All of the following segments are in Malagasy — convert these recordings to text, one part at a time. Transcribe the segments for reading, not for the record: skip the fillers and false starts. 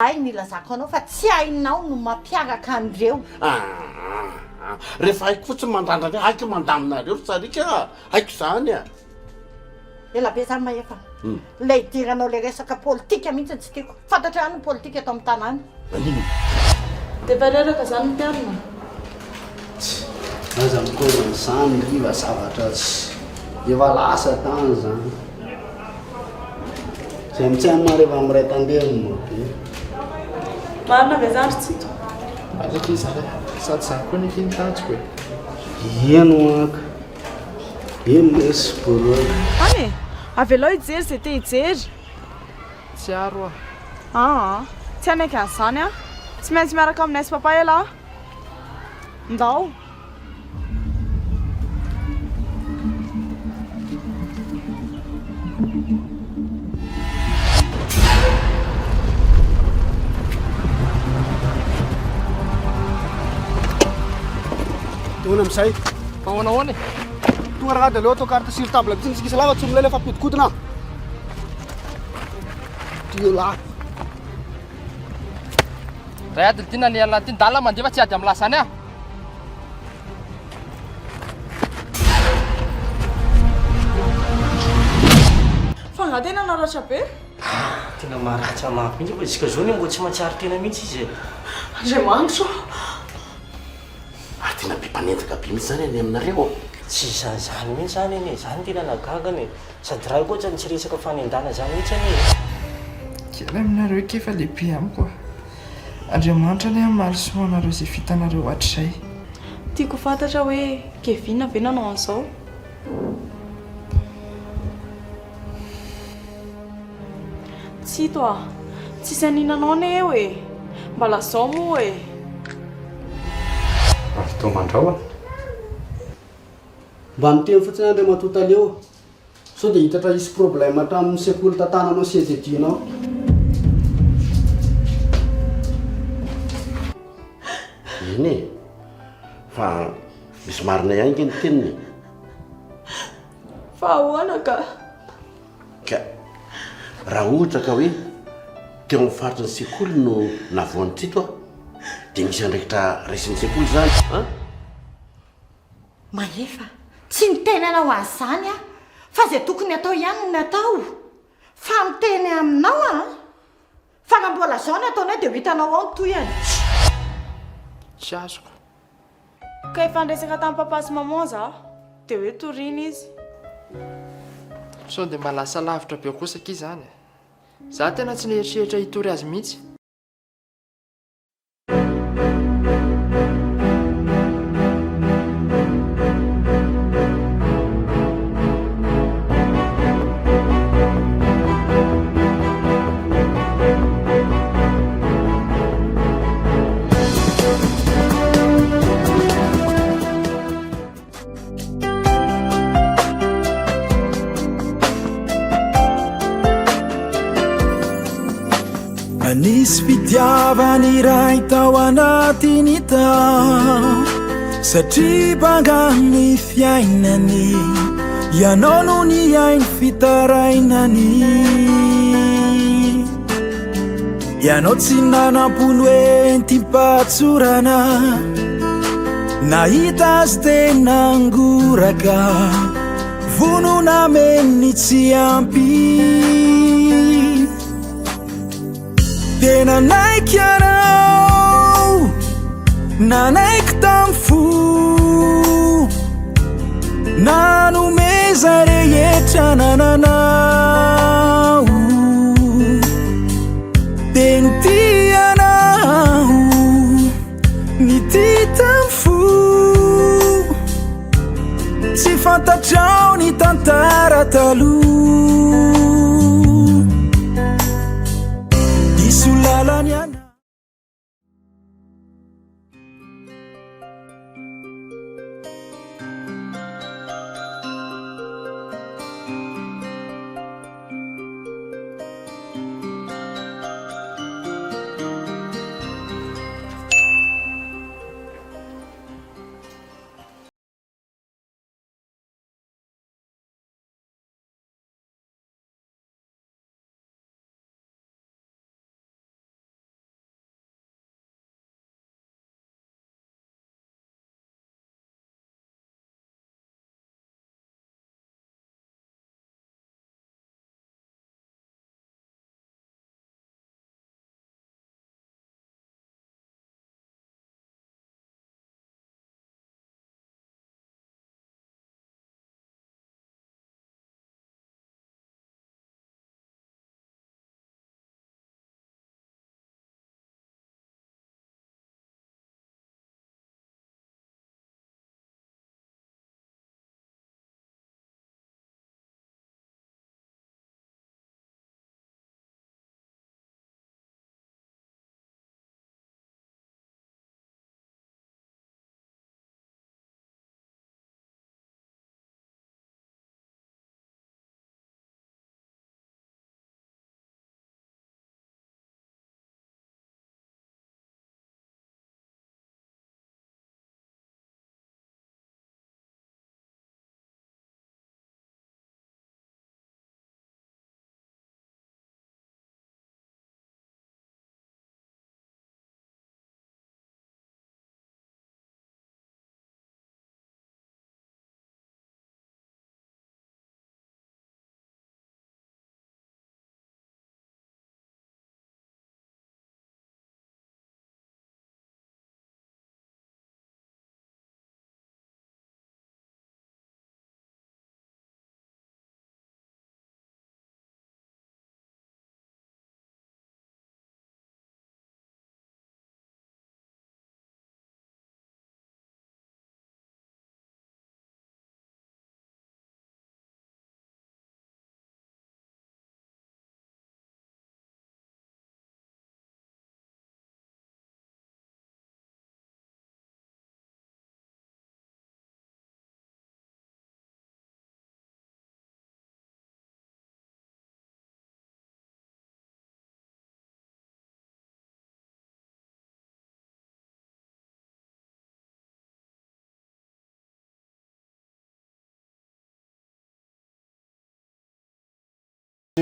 Ay nilazako anao fa tsy hainao no mampiaraka andreo. Rehefa haiko fotsiny mandrandrana haiko mandaminareo ry tsarika haiko zany a. Ela be zany maefa. Lay idiranao le resaka politika mihitsy tsy tiako. Fantatra ihany ny politika eto amin'ny tanàna. Manino? Dia bareraka zany ny mpiarina. Aza mikoana zany riva zavatra tsy efa lasa tany zany. Zay mitsaina rehefa amiray tandeha be. Marina ve zany ry tsito? Araka izy sady zany koa ny kiny tanjoko e. Eno aka. Eno lesy boroaka. Any avelao hijery zay te hijery. Tsy aro ah. Tsy anaiky an'izany a. Tsy maintsy miaraka aminay sy papa ela. Ndao. Tona amizay. Ahoana ahoana e? Tonga raha daleo atao carte sur table mitsiny tsika lava tsy milay lefa apodikotina. Dio la. Raha ady tina ny alina ty dalana mandefa tsy ady amin'ny lasany ah. Fa nga tena naratra be? Tena maratra mafy mihitsy fa isika zao ny mbo tsy mahatsiaro tena mihitsy izy e. Andriamanitra. Tena be mpanenjaka be mihitsy zany any aminareo. Tsy izany mihitsy zany eny e. Zany tena nagagany e. Sady raha koa zany tsy resaka fanendana zany mihitsy ane. Kely aminareo kefa lehibe amiko a. Andriamanitra ny mahalosoa anareo izay vitanareo hatrizay. Tiako fantatra hoe Kevin ve nanao an'izao? Tsito a, tsisy aninanao ane eo e. Mba lazao moa e. Avy mandrao a. Mba miteny fotsiny andre matota leo. Sao dia hitatra isy problème hatramin'ny sekoly tantananao sy ededinao. Iny e. Fa misy marina ihany ny teniny. Fa ahoana ka? Ka raha ohatra ka hoe teo amin'ny faritry ny sekoly no navoan'ny tsito a dia misy andraikitra raisin'ny sekoly zany a. Maefa tsy nitenanao an'izany a fa zay tokony atao ihany ny atao. Fa miteny aminao a. Fa raha mbola zao ny ataonao dia ho hitanao ao ny toyany. Tsy azoko. Ka efa andresaka tamin'ny papa sy maman za dia hoe toriana izy. Sao dia malasa lavitra be kosaka izany. Za tena tsy nieritreritra hitory azy mihitsy. Anisy fitiavany Iray tao anatiny tao satria bangany fiainany ianao no ny ainy fitarainany ianao tsy nanam-polo entimpatsorana nahita azy tena angoraka vonona menny tsy ampy tena naiky anao nanaiky tam fo nanomeza rehetra nananao teny ty anao ny ty tam fo tsy fantatrao ny tantara taloha isulalany ana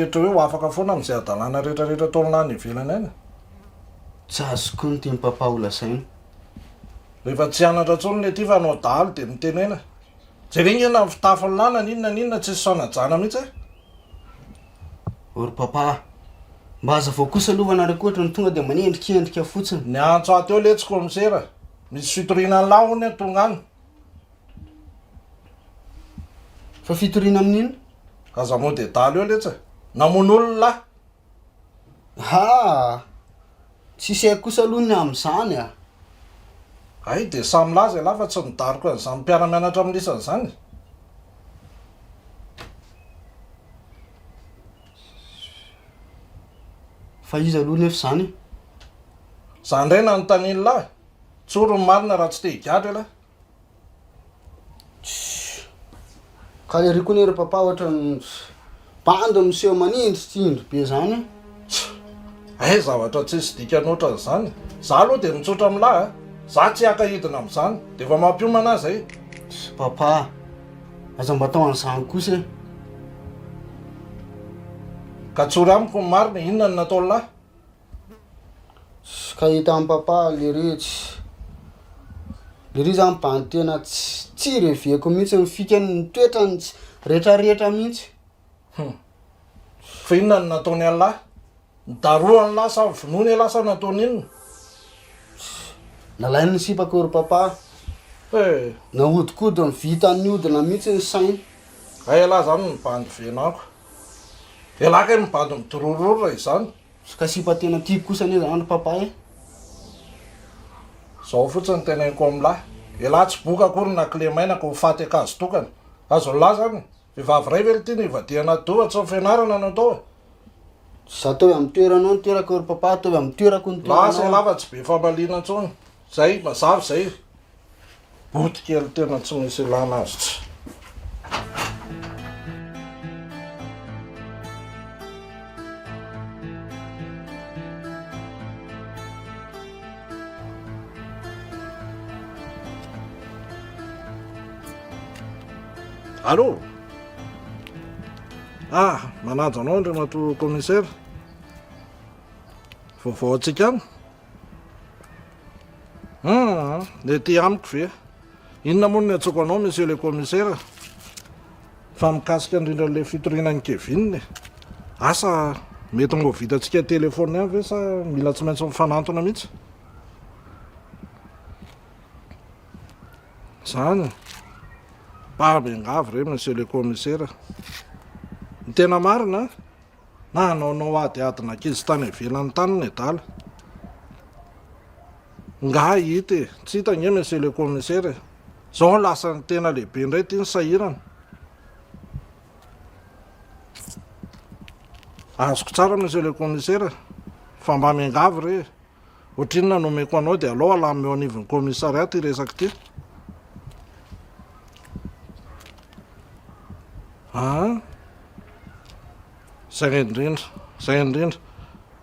Etra hoe ho afaka foana amin'izay adalàna rehetrarehetra taolona any ivelany any. Tsy azoko ny teny papa ho lasaina. Rehefa tsy anatra tsony le ty fa anao dahalo dia mitenena. Jerena ny fitafiny lana ninona tsy sanajana mihitsy e. Ory papa, mba aza vao kosa aloha anareo koatra ny tonga dia manendrikendrika fotsiny. Ny antso aty eo letsy komisera. Misy fitoriana ny lahy hono tonga any. Fa fitoriana amin'ino? Aza moa dia dahalo eo letsy. Namono lahy. Ha! Tsisy haiko kosa aloha ny amin'izany a. Ay dia samy laza lahy fa tsy midariko an'izany mpiara-mianatra amin'isany izany. Fa izy aloha nefa izany. Izany indray nanontaniany lahy. Tsoro ny marina raha tsy te higadra lahy. Ka ery koa nery papa ohatra ny bando miseho manindry be zany. Ay zavatra tsisy dikany ohatran'izany. Za aloha dia mitsotra amin'ny lahy. Za tsy hakahidina amin'izany. Dia efa mampiomana azy zay. Papa, aza mba tao an'izany kosa e. Ka tsory amiko ny marina inona ny natao lahy. Ka hita amin'ny papa leretsy. Lery zany bando tena tsy reveko mihitsy mifikany ny toetrany rehetrarehetra mihitsy. Fa inona ny nataony any lahy. Daroany lasa vonoiny lasa nataony inona. Nalainy ny sipaka ory papa. Nahodikody vitany hodina mihitsy ny sainy. Ay lahy zany ny bando venako. Elaka ny bando midororora izany. Ka sipa tena tiako kosa ne zany papa e. Zao fotsiny teneniko amin'ny lahy. Elahy tsy boka akory na kle maina ka ho faty akazo tokana. Azo lahy zany. Vehivavy ray vely ty ny ivadiana doha tsy ho fianarana natao. Za tao amin'ny toeranao ny toerako ory papa, tao amin'ny toerako ny toeranao. Lasa lava tsy be famaliana intsony. Zay mazava zay. Boty kely tena tsy misy ilana azy tsy. Allô? Ah, manaja anao ndray mato commissaire. Vaovao antsika any. Le ty amiko ve. Inona moa ny atsoko anao monsieur le commissaire? Fa mikasika indrindra le fitorinan'ny Kevin. Asa mety mbo vitantsika telefôny any ve sa mila tsy maintsy mifanantona mihitsy? Zany. Pahambengavy re monsieur le commissaire. Ny tena marina na anaonao adiadina ankizy tany ivelany tany ny dala. Nga hita tsy hita nge monsieur le commissaire. Zao lasa ny tena lehibe indray ty ny sahirana. Azoko tsara monsieur le commissaire. Fa mba miangavy re. Ohatrinona nomeko anao dia alao alameo anivon'ny commissariat ty resaka ty. Zay indrindra.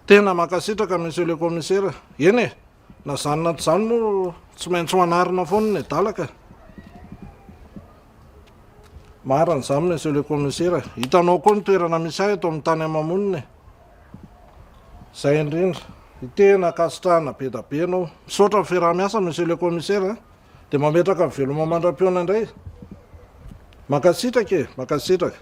Tena makasitraka monsieur le commissaire. Eny e, na zanona tsy zany moa tsy maintsy hoanarina foana ny dalaka. Marina izany monsieur le commissaire. Hitanao koa ny toerana misy ahy eto amin'ny tany amamonina. Zay indrindra. Tena kasitrahana be da be anao. Misaotra ny fiaraha-miasa monsieur le commissaire. Dia mametraka ny veloma mandram-piona indray. Makasitraka e, makasitraka.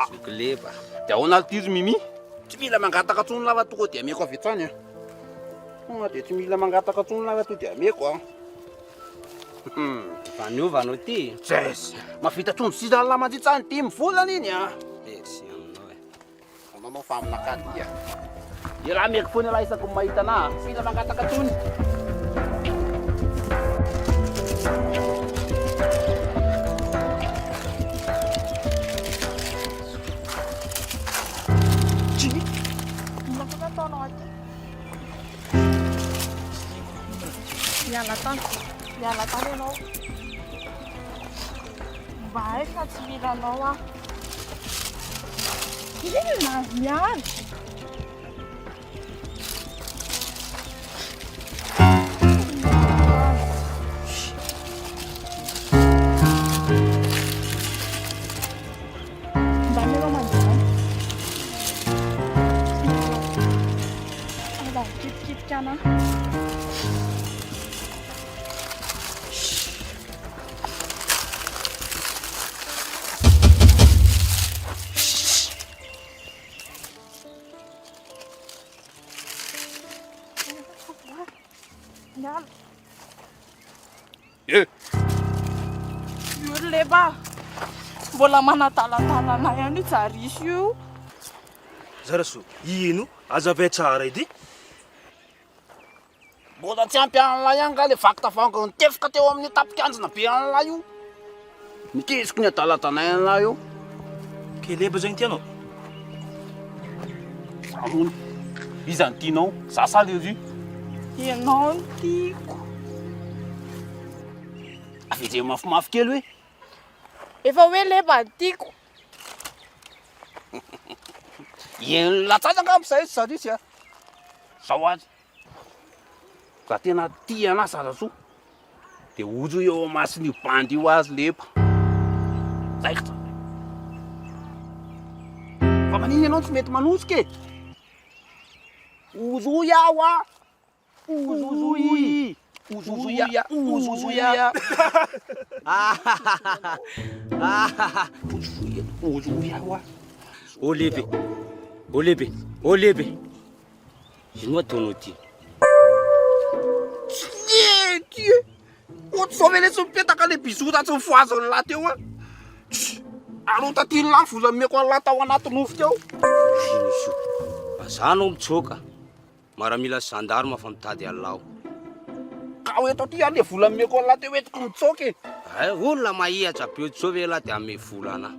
Sokoleba dia ahoana tizy mimi tsy mila mangataka tsony lava tokoa dia ameko avy hatrany dia tsy mila mangataka tsony lava to dia ameko Vaniovanao ty jes mavita trondro sisa lamantsitsany ty mivolana iny Merci aminao ananao fa aminakadia ia raha meko foana laha isako mahita ana tsy mila mangataka tsony Miala tany ianao. Mba hay fa tsy milanao aho. Inona miala? Mba mero manjana. Mba kitikika ana. Io leba mbola manatalantalana ihany io jarisy io. Zaraso, ino? Azavay tsara edy? mbola tsy ampy an'lahy ihany ka le vakitavango nitefika teo amin'ny tapikanjina be an'lahy io mikisiko ny adalantanay an'lahy io Ke leba zany tianao? Amony izy any tianao sasa le ry Ianao no tiako. avy mafimafy kely hoe Efa hoe leba tiako. latsatsaka am'izay zarisy zao azy za tena tia ana zarasoa dia ojo eo masin'io bandy io azy lepa zaiko tsara fa maniny ianao tsy mety manosika e ozo iaho ozozoy ozozoya ozozoya ozo iaho O lebe ino ataonao ty tsy ohatsy zao vele tsy mipetaka le bizota tsy mifoazany lahy teo arota ty lahy vola meko an'lahy tao anaty nofo teo azanao mitsoka maramila gendarme fa mitady alao ka oeto ty any le vola meko an'lahy teo etiko mitsoka e ay olona mahihatra be ohatsy zao ve lahy dia ame volana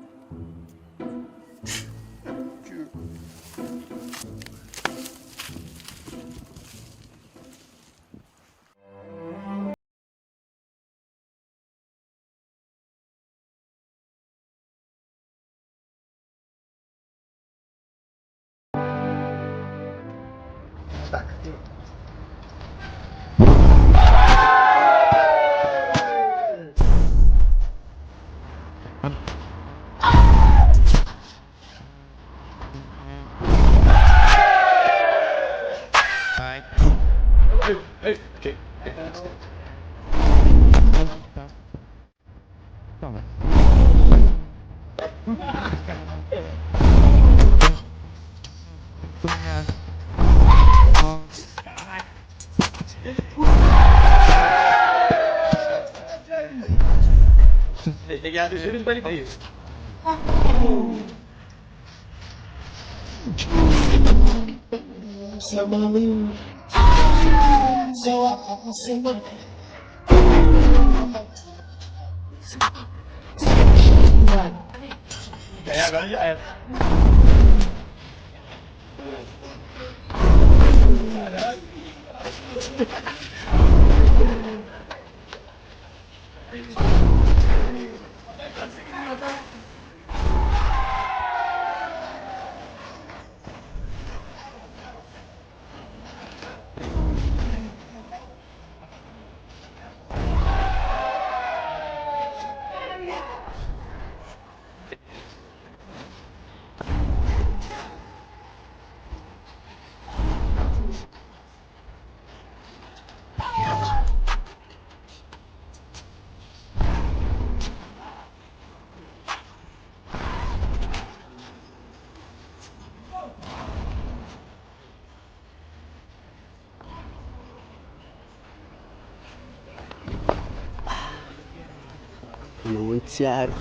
nahoany tsiaro.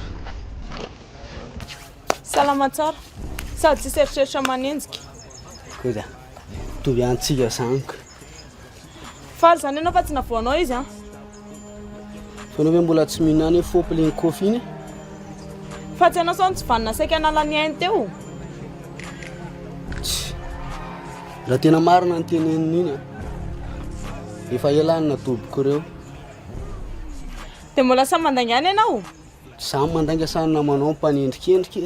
Salama tsara. Sady tsy seritreritra manenjika. Koza tovy antsika zaniko. Faly zany ianao fa tsy navoanao izy a. Fa anao hoe mbola tsy mihinany fopy iny kofy iny? Fa tsy ianao sao tsy vanina saika nala ny ainy teo. Raha tena marina ny teneniny iny a, efa elany natobiko ireo. Dia mbola samy mandainga any ianao? Samy mandainga sanina manao mpanendrikendrika.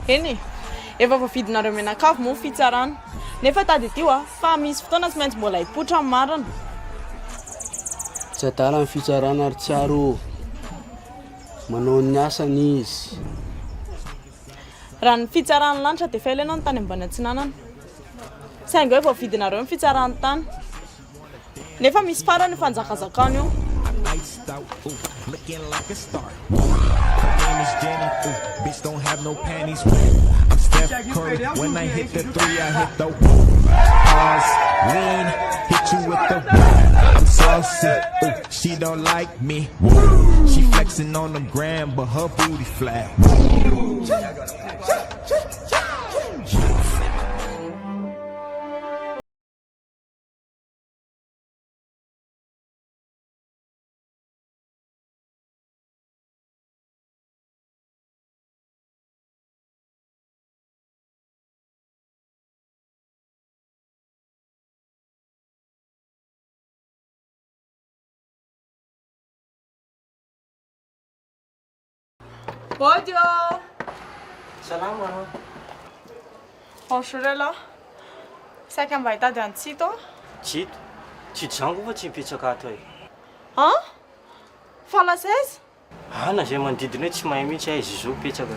Eny efa voavidinareo menakavy moa fitsarana. Nefa tady ity a fa misy fotoana tsy maintsy mbola hipotra amin'ny marina. Tsy adala ny fitsarana ary tsiaro manao ny asany izy. Raha ny fitsarany lanitra dia fa ilainao ny tany ambany antsinanana. Saingy hoe voavidinareo ny fitsarany tany. Nefa misy farany fanjakazakany io. Bitch don't have no panties. I'm Steph Curry. When I hit the three, I hit the pause, lean, hit you with the. I'm saucy. Ooh, she don't like me. She flexing on the gram, but her booty flat. Audio! Salama. Bonjour là. Saika mba hitady antsito? Tsito. Tsito zango fa tsy mipetsaka ato e. Han? Fala 16? Ana zay manodidina hoe tsy mahay mihitsy izy izao petsaka.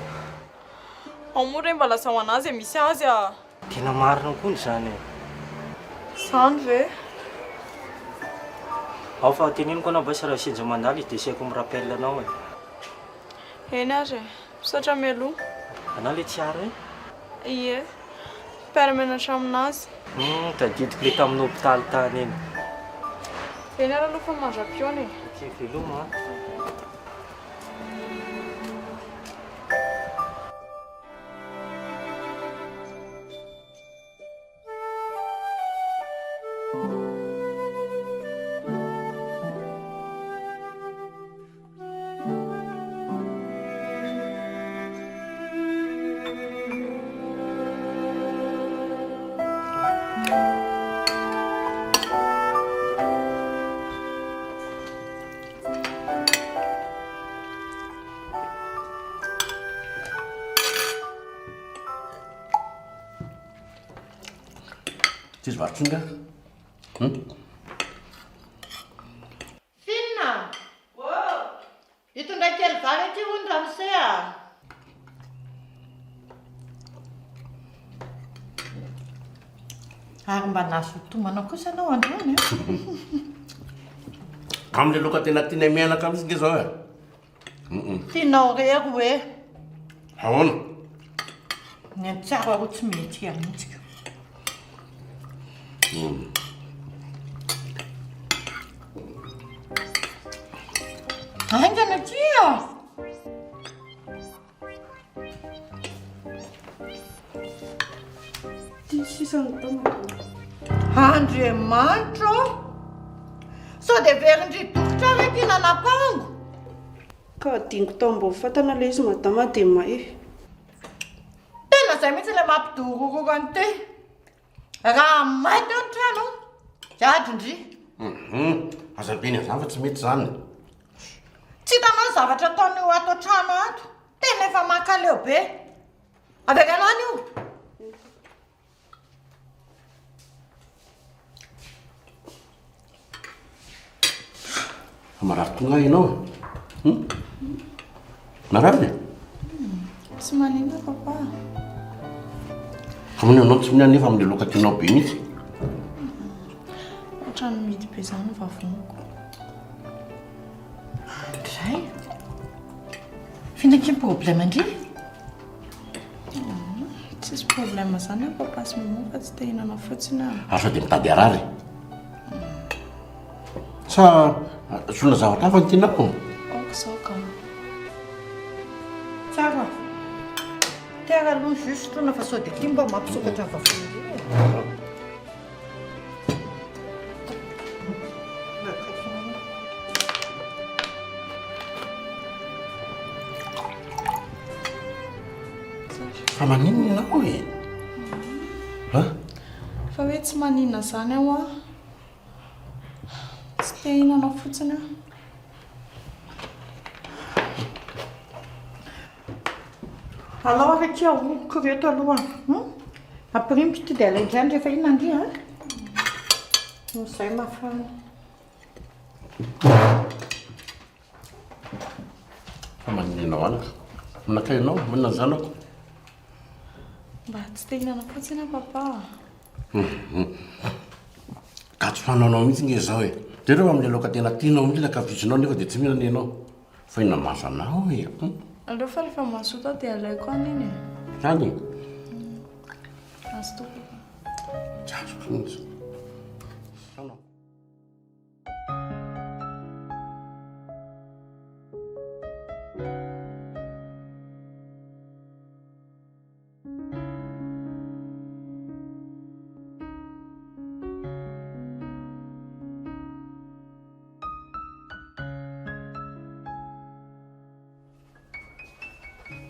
Amore mba lasa ho anazy misy azy a. Tena marina koa zany e. Zany ve? Ao fa teneniko anao basa raha sinja mandaly dia saiko mirapelle anao e. Eny ary misaotra mialoha. Anao le tsiaro e? Ie. Mpiara-mianatra aminazy. Tadidiko le tamin'ny hôpitaly tany eny. Eny ary aloha fa mandra-piona e. Tsy veloma. Tsisy varotsonga? Finna! Hitondra kely vary aty hono ramose a. Ary mba nahazotomanao kosa anao androany e. Amin'ilay loka tena tiana mianaka amin'izy nge zao e. Tianao rery hoe. Ahoana? Ny antsara ro tsy mety amintsika. Aingana tia! Andriamanitra! Sao dia verindry dokotra hoe tiana napango? Ka adingo tao mba ho fatana ilay izy madama dia mahe. Tena izay mihitsy ilay mampidorororany te. Raha maty ao ny trano, jadrindry. Azabeny azany fa tsy mety zany. Tsy hitanao ny zavatra ataon'io ato an-trano ato. Tena efa mankaleo be. Avelanao io. Marary tonga ianao. Marary? Tsy maninona papa. Amin'io anao tsy minany nefa amin'ilay loka tianao be mihitsy. Ohatrany midy be zany ny vavoniko. Andray? Finan-ky problème indri? Tsisy problème zany a papa sy maman fa tsy te hihinana fotsiny aho. Asa dia mitady arary. Sa solona zavatra hafa ny tianako? Aoko izao ka. Tsara. Tega aloha juste fotoana fa sao dia ty mba mampisokatra vavony. Fa maninona ianao e? Fa hoe tsy maninona zany aho a. Tsy te hihinana fotsiny aho. Alors rehetra hohoko reto aloha. Ampirimpitra dia alaindrany rehefa iny andria. Izay mafana. Fa maninona ianao anaka? Minakay ianao, manina ny zanako. Mba tsy te hihinana fotsiny aho papa. Ka tsy fanaonao mihitsy nge zao e. Dia reo amin'ny laoka tena tianao mihitsy lakafizinao nefa dia tsy mihinana ianao. Fa inona maso anao e? Aleo fa rehefa mahasoa tao dia alaiko aniny. Zany? Azo to papa. Azo mihitsy.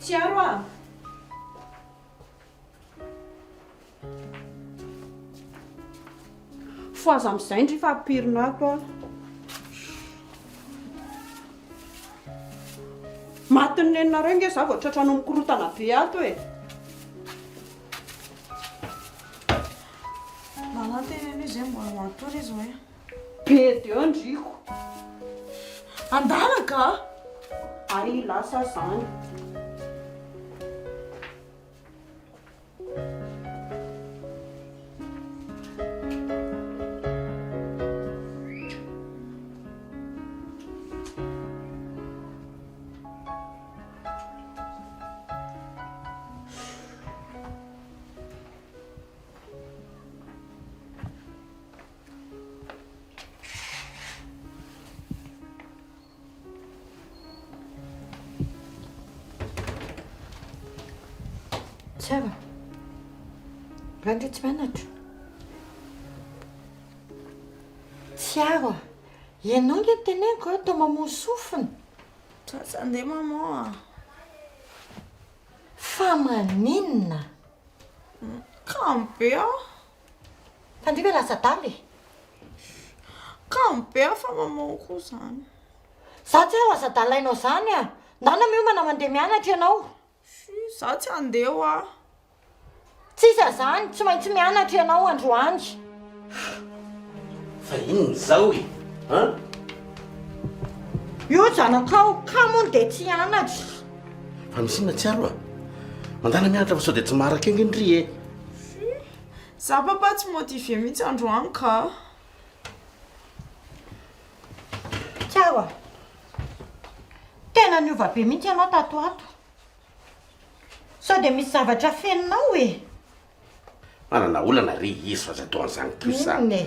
Tsiaro a! Fo aza amin'izay ndry fa ampirinako a. Matin'ny neninareo nge za vao tratrano mikorotana be ato e. Manateny izy mbola matory izy hoe. Be dio ndriko. Andanaka? Ay lasa zany. Tsara. Raha tsy mianatra. Tsiaro. Ianao nge teneniko hoe tao mamono sofina. Tsy andeha maman. Fa maninona? Kampy aho. Fandriva lasa daly. Kampy aho fa maman koa zany. Za tsy aho asa dalainao zany a. Ndana miomana mandeha mianatra ianao. Za tsy andeha ho aho. Tsisa zany, tsy maintsy mianatra ianao androany. Fa inona zao e? Io zanakao, ka moa dia tsy hianatra. Fa misy inona tsiaro a? Mandana mianatra fa sao dia tsy maraka enge ndry e. Za papa tsy motive mihitsy androany ka. Tsiaro. Tena niova be mihitsy ianao tato ato. Sao dia misy zavatra feninao e. Manana olana ry izy fa zato an'izany kosa. Inona?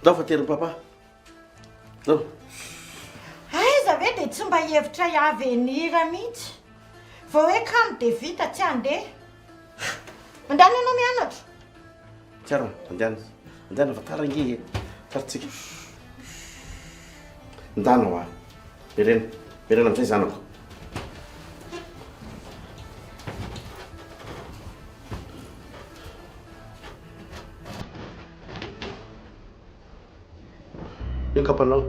Ndao fa tery papa. Ndao. Aiza ve dia tsy mba hevitra hiavenira mihitsy. Vao hoe kamo dia vita tsy andeha. Andana ianao mianatra. Tsiaro, andehana. Andehana fa tara nge e. Tarantsika. Ndana ho a. Berena. Berena amin'izay zanako. Io kapanao.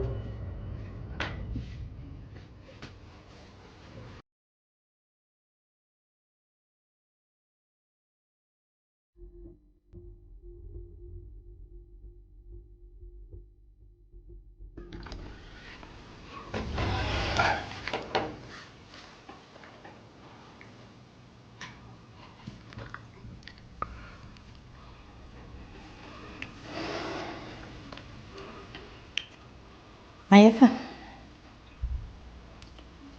Maefa.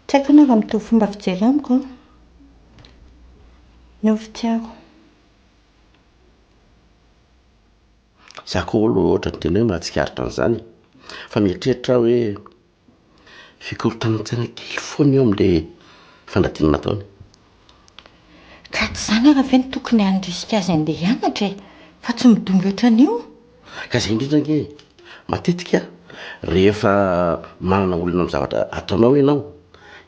Tsy haiko ianao raha mitovy fomba fijery amiko. Niovy Tsiaro. Za koa olo ohatra ny tena hoe mahatsikaritra an'izany. Fa mieritreritra hoe fikorotana-tsaina kely foana eo amin'ilay fanadinana ataony. Ka tsy zany raha ve ny tokony handrisika azy andeha hianatra fa tsy midongy ohatran'io. Ka izay indrindra nge matetika rehefa manana olona amin'ny zavatra ataonao ianao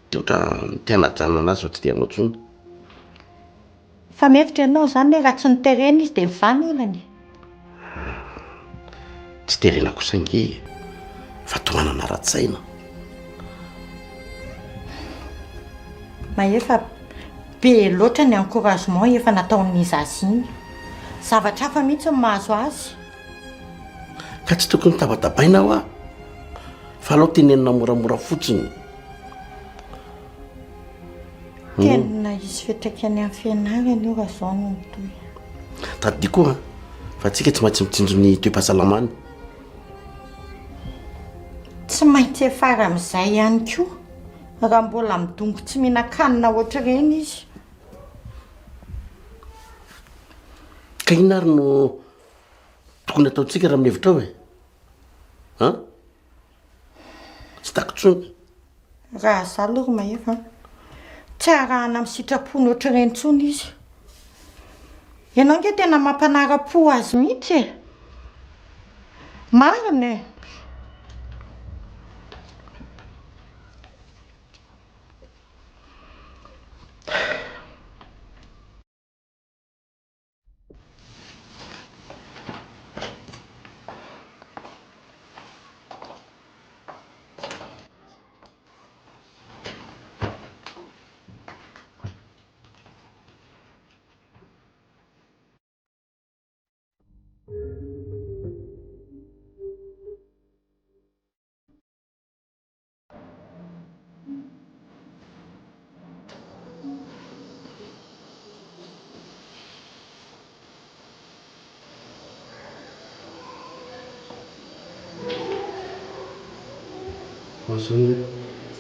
dia ohatra tena janona anazy fa tsy tianao intsony. Fa mevitra ianao zany hoe raha tsy niterena izy dia mivany olany. Tsy terena kosa nge fa toanana ra-tsaina. Maefa be loatra ny encouragement efa nataon'ny zasy iny. Zavatra hafa mihitsy ny mahazo azy. Ka tsy tokony tabatabaina aho fa alao tenenina moramora fotsiny. Tena izy fiatraikany amin'ny fianarany io raha izao no mitohy. Tady koa fa tsika tsy maintsy mitsinjo ny toe-pahasalamany. Tsy maintsy efara amin'izay ihany koa raha mbola midongo tsy mihinan-kanina ohatra ireny izy. Ka inona ary no tokony ataontsika raha minevitra ao e? Tsy takontsony. Raha izaho aloha Maefa tsy arahana amin'ny sitrapony ohatra ireny intsony izy. Ianao nge tena mampanara-po azy mihitsy e. Marina e.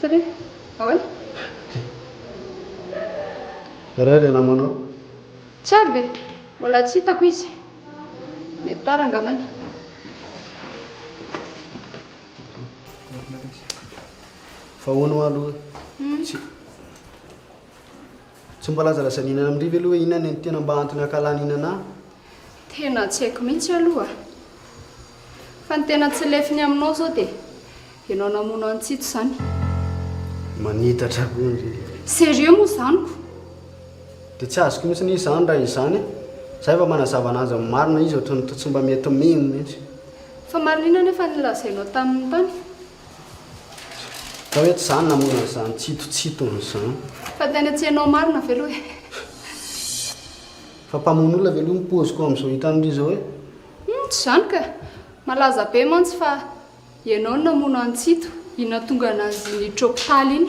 Salut. Ahoana? Raha namanao? Tsara be. Mbola tsy hitako izy. Mety tara angambany. Fa hoana aloha. Tsy mbola lazalasa nihinana amindrivy aloha hoe inona ny tena mba antony akalany hinana. Tena tsy haiko mihitsy aloha. Fa ny tena tsy lefiny aminao zao dia ianao namono antsito zany. Manitatra koa. Sérieux moa zaniko. Dia tsy azoko mihitsy ny izany raha izany. Zay efa manazava anazy amin'ny marina izy ohatrany tsy mba mety mino mihitsy. Fa marina nefa nilazainao tamin'ny tany. Fa hoe tsy izany namono an'izany tsitotsito n'izany. Fa tena tsy hainao marina ve aloha e? Fa mpamono olona ve aloha mipoziko amin'izao hitan'ilay izao hoe? Tsy zany ka. Malaza be mantsy fa ianao namono antsito ina tonga anazy ny trôpitaly iny.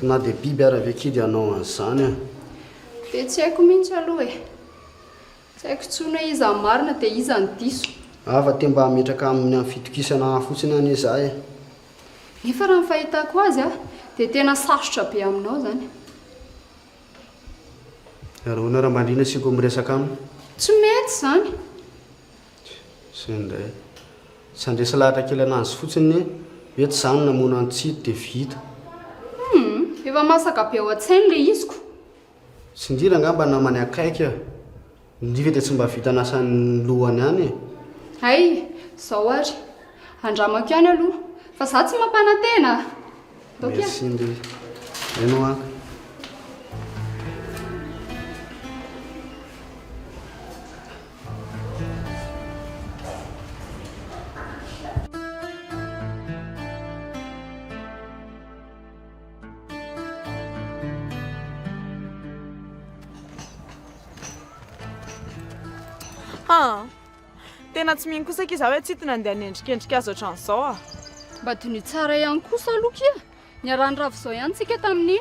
Na dia biby ara ve kidy anao an'izany a. Dia tsy haiko mihitsy aloha e. Tsy haiko tsony hoe iza marina dia iza ny diso. Fa te mba hametraka amin'ny fitokisana fotsiny any izaho e. Nefa raha ny fahitako azy a dia tena sarotra be aminao zany. Rahoana raha mandrina siko miresaka aminy? Tsy mety zany. Sendray. Tsy andresa lahatra kely anazy fotsiny hoe tsy izany namono antsito dia vita. Efa masaka be ao an-tsainy ilay iziko. Tsy indrira angamba namany akaiky a. Indrivy dia tsy mba vita nasan'ny lohany any e. Hay, zao ary. Andramako ihany aloha. Fa za tsy mampanantena. Merci indri. Hainao anka. Tena tsy mino kosa kiza hoe tsy tena andeha nendrikendrika azy ohatran'izao a. Mba diny tsara ihany kosa aloha kia. Niaran'rava izao ihany tsika tamin'iny.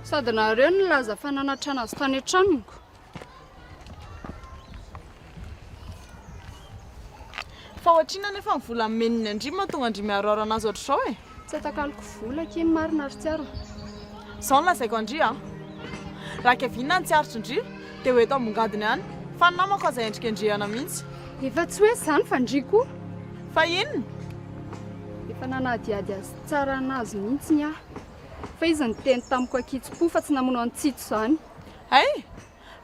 Sady nareo nilaza fa nanatrana azy tany an-tranoko. Fa ohatrina nefa ny vola meniny andry mahatonga andry miaroro anazy ohatr'izao e. Tsy atakaloko vola kia marina ary tsara. Izao nolazaiko andry a. Raha kevinina ny tsy aritry indry dia ho eto ambongadiny any. Fa namako aza endrikendrihana mihitsy. Efa tsy hoe izany fa ndry koa. Fa inona? Efa nanadiady azy tsara anazy mihitsy ny aho. fa izy nyteny tamiko akitso-po fa tsy namono antsito zany. Ay,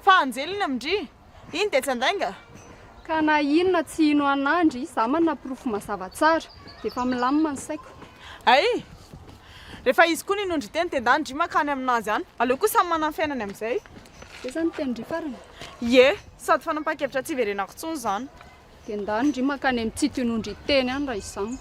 fa anjeliny amindry iny dia tsy andainga. Ka na inona tsy ino anandry za manana pirofo mazava tsara dia efa milamina ny saiko. Ay, rehefa izy koa ninondry teny dia ndandry makany aminazy any, aleo koa samy manana ny fiainany amin'izay. Dia zany tenindry farany. Ie, sady fanapa-kevitra tsy verenako tsony zany. Dia ndandry makany amin'ny tsy tinondry teny any raha izango.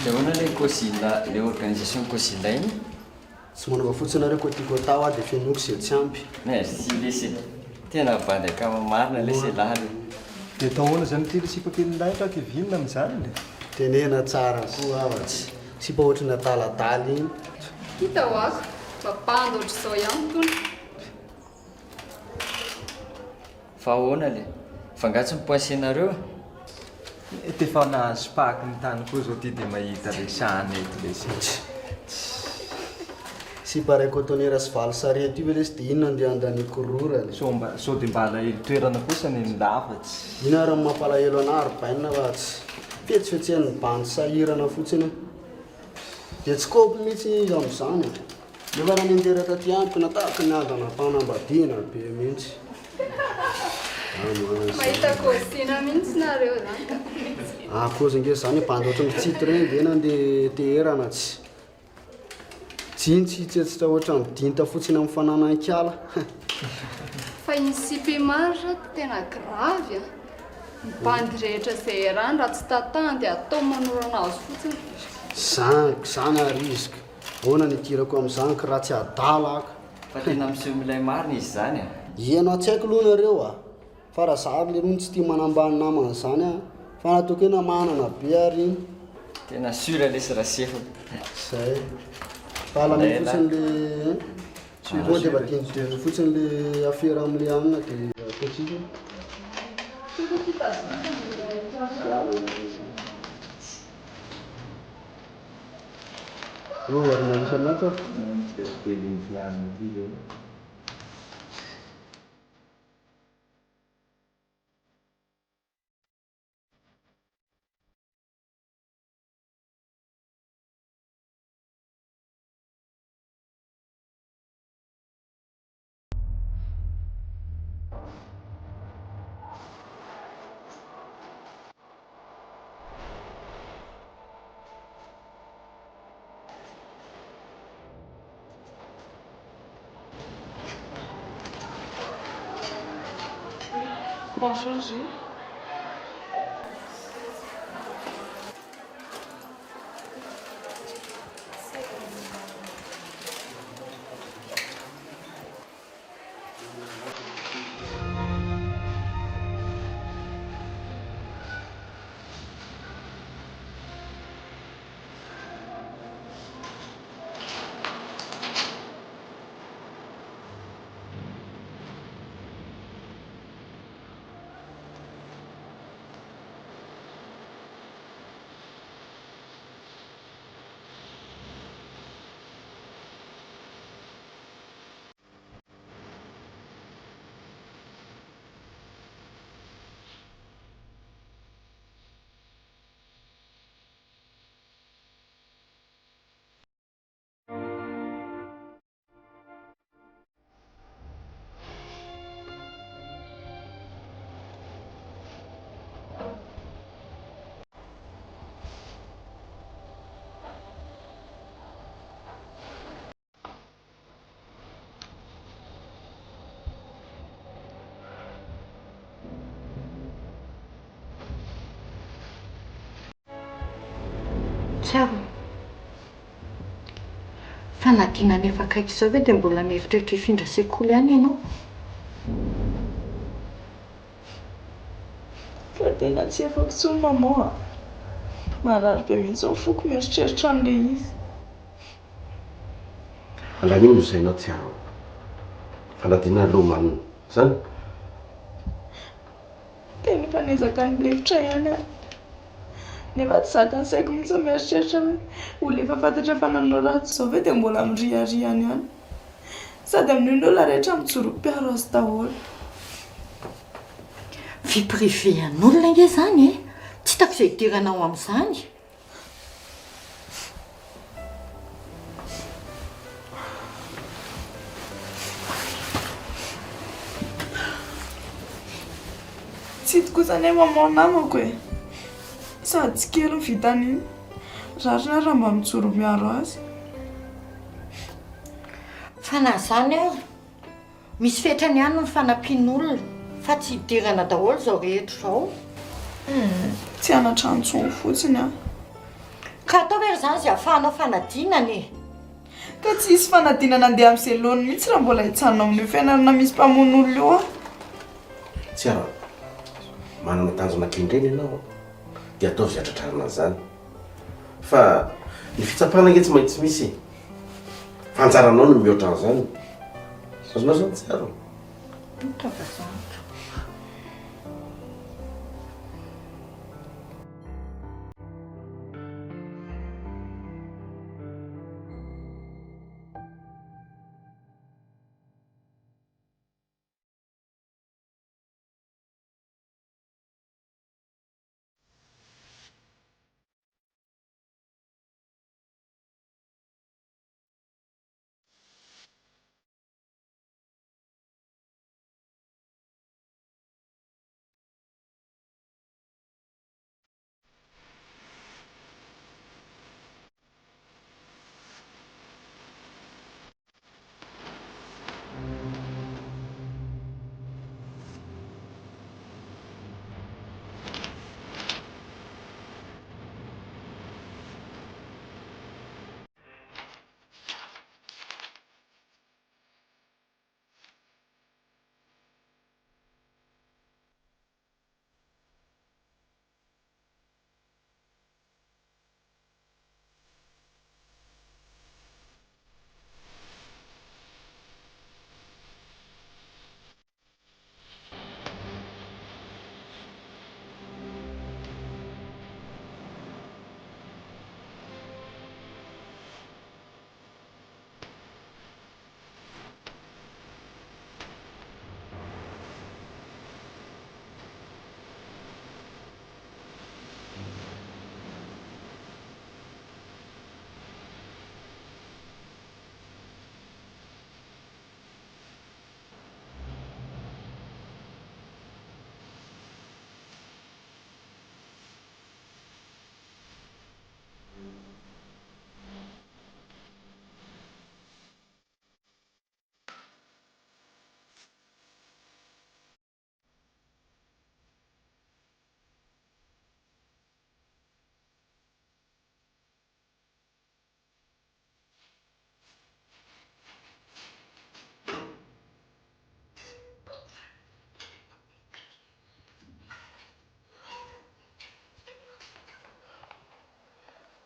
Ahoana ilay cosina, ilay organisation cosina iny? Tsy manova fotsiny areo koa tiako atao dia fenoko izay tsy ampy. Merci lesy. Tena bandy akamamarina lesy lahany. Dia atao ahoana zany ty resipakely ka vinona amin'izany? Tenena tsara koa avatsy. Sy mba ohatry ny ataladala iny. Hita ho ako, papando ohatr'izao ihany tony. Fa ahoana le? Fangatsy mipoasenareo? Tefa nahazo paky ny tany koa zao ty dia mahita resahana eto lesy. Sy pareil cotonera sy valo sarety io lesy dia inona andeha andany kororany. Sao dia mba alahelo toerana kosa ny lafatsy. Ina raha mampalahelo anary bainina vatsy. Fetsifetsehan'ny bandy sahirana fotsiny. Dia tsy kopy mihitsy izy amin'izany. Nefa raha nindera taty ampy natahaka ny adana mpanambadiana be mihitsy. Mahita cosina mihitsy nareo zany. Koza nge zany bandy ohatry ny tsito regny dia nandeha teherana tsy. Tsy hitsetsitra ohatry ny dinta fotsiny amin'ny fananan-kiala. Fa iny sipimarra tena gravy a. Ny bandy rehetra izay rany raha tsy tatahany dia atao manorana azy fotsiny. Zany arizika. Ahoana ny tirako amin'izany ka raha tsy adala ako. Fa tena miseho milay marina izy zany a. Ianao tsy haiko aloha nareo a. Fa raha zary le rony tsy tia manambany namana zany a. Fa natokena manana be ary iny. Tena sura lesy raha sefa. Zay. Fa alaminy fotsiny le... Koa dia vadinidiny fotsiny le afera amin'le amina dia akoatsika. Arina misy anaty Bonjour, Jules. Ciao. Fa na tiana nefa akaiky izao ve dia mbola mieritreritra hifindra sekoly ihany ianao? Fa tena tsy efako intsony maman. Marary be mihitsy ny foko mieritreritra an'ilay izy. Alan'ino izay ianao tsy aro. Fanadina lomanina zany. Tena efa niezaka nilefitra ihany aho. Nefa tsy zakany saiko mihitsy mieritreritra hoe olona efa fantatra fa nanao ratsy izao ve dia mbola mirihariany ihany. Sady amin'io olona rehetra mijoro-piaro azy daholo. Fiprivean'olona nge zany e? Tsy hitako izay idiranao amin'izany. Tsy hito kosa ny maman namako e. Sady tsy kely vita an'iny. Rarina raha mba mijoro miaro azy. Fa na zany aho, misy fetrany ihany ny fanampian'olona fa tsy idirana daholo izao rehetra izao. Tsy anatra antsony fotsiny aho. Ka atao ve zany izay ahafahanao fanadinana? Ka tsy hisy fanadinana andeha amin'izay laony mihitsy raha mbola hitsanona amin'io fianarana misy mpamono olona io aho. Tsy aro. Manana tanjona kendreny ianao dia atao zatratrarina zany. Fa ny fitsapana nge tsy maintsy misy. Fanjaranao no mihoatra an'izany. Azonao zany tsy aro. Mitava zany.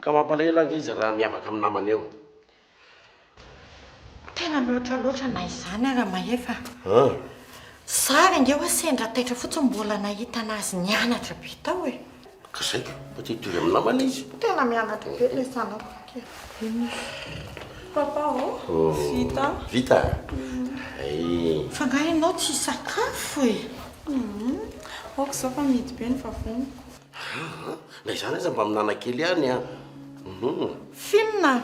Ka mampalahelo ange izy raha miavaka amin'ny namany eo. Tena mihoatra loatra na izany ara mahefa. Sary nge hoe sendra taitra fotsiny mbola nahita anazy nianatra be tao e. Ka zay mba tia hitovy amin'ny namany izy. Tena mianatra be ilay zanako kely. Papa oh, vita. Vita? Fa nga ianao tsy sakafo e. Aoko izao fa mihidy be ny vavony. Na izany aza mba minana kely ihany a. Finina.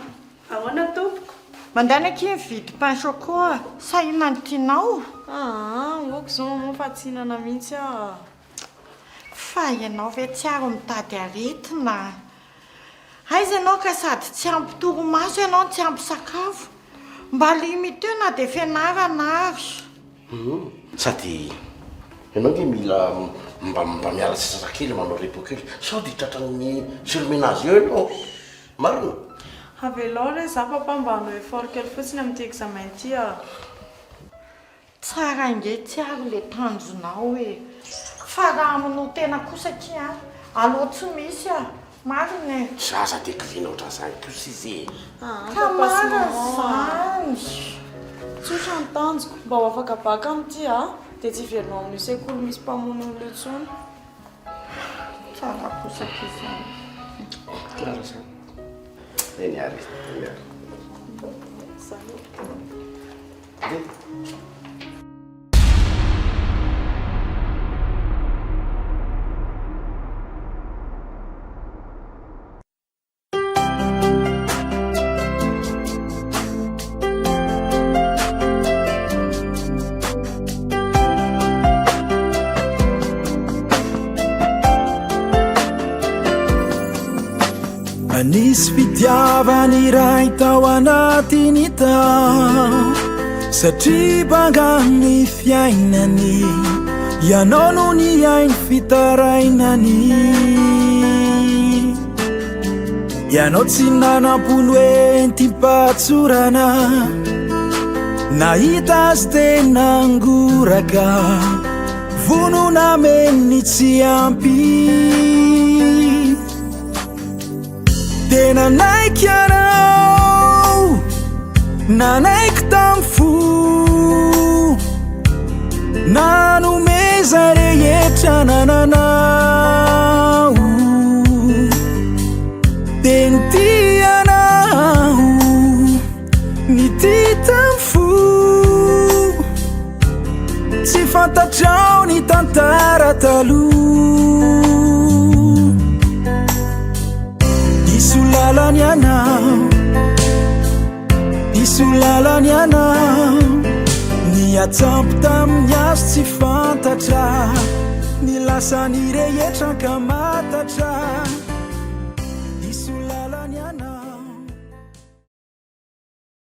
Ahoana tompoko? Mandana aky mividy pain chocolat. Sa inona no tianao? Aoko izao maman fa tsy hinana mihitsy aho. Fa ianao ve tsy aro mitady aretina? Aiza ianao ka sady tsy ampy torimaso ianao tsy ampy sakafo. Mba limite na dia fianarana ary. Sady ianao nge mila mba miala sasakely manao repo kely. Sao dia tratran'ny surmenage eo ianao. Marina. Avelao re za papa mba hanao effort kely fotsiny amin'ity examen ty a. Tsara nge tsiaro le tanjonao e. Fa raha aminao tena kosa ty a, aloha tsy misy a. Marina e. Zaza décrivina otra zany kosa izy e. Ka marina zany. Tsotra ny tanjoko mba ho afaka baka amin'ity a dia tsy hiverinao amin'io sekoly misy mpamono olo intsony. Tsara kosa ty zany. Tsara zany. Eny ary. Anisy fitiavany Iray tao anatiny tao satria bangany fiainany ianao no ny ainy fitarainany ianao tsy nanam-polo entimpatsorana nahita azy tena ngoraka vonona menny tsy ampy tena naiky anao nanaiky tamy fo nanomeza rehetra nananao teny tianao ny ty tamy fo tsy fantatrao ny tantara taloha isulalany anao ny atsampy tamin'ny azo tsy fantatra ny lasany rehetra ka matatra